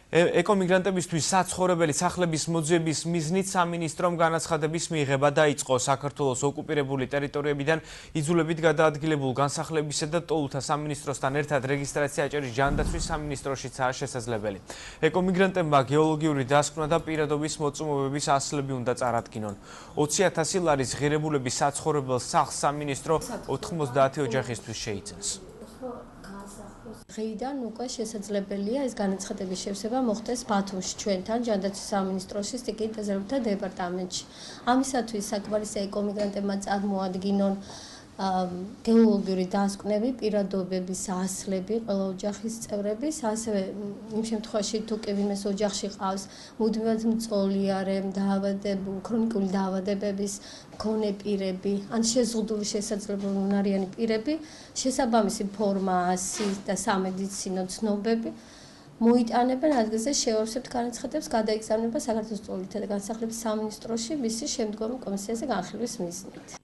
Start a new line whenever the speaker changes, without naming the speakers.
ეკომიგრანტებისთვის საცხოვრებელი სახლების მოძიების მიზნით სამინისტრომ განაცხადების მიღება დაიწყო. საქართველოს ოკუპირებული ტერიტორიებიდან იძულებით გადაადგილებულ განსახლებისა და ტოლთა სამინისტროსთან ერთად რეგისტრაცია აჭარის ჯანდაცვის სამინისტროშიცაა შესაძლებელი. ეკომიგრანტებმა გეოლოგიური დასკვნა და პირადობის მოწმობების ასლები უნდა წარადგინონ. 20,000 ლარის ღირებულების საცხოვრებელ სახლს სამინისტრო 90 ოჯახისთვის შეიცავს.
დღეიდან უკვე შესაძლებელია ეს განაცხადების შევსება მოხდეს ბათუმში ჩვენთან ჯანდაცვის სამინისტროში სტიქიის დაზიანებათა დეპარტამენტში. ამისათვის საკმარისია ეკომიგრანტებმა წარმოადგინონ გეოლოგიური დასკვნები, პირადობების ასლები ყველა ოჯახის წევრების, ასევე იმ შემთხვევაში თუ კი ვინმეს ოჯახში ყავს მუდმივად მწოლიარე, ქრონიკული დაავადებების მქონე პირები, ან შეზღუდული შესაძლებელი უნარიანი პირები, შესაბამისი ფორმა, ასი და სამედიცინო ცნობები მოიტანებენ ადგილზე შეუერთებთ განაცხადებს გადაიგზავნება საქართველოს ტოლთა და განსახლების სამინისტროში მისი შემდგომი კომისიაზე განხილვის მიზნით.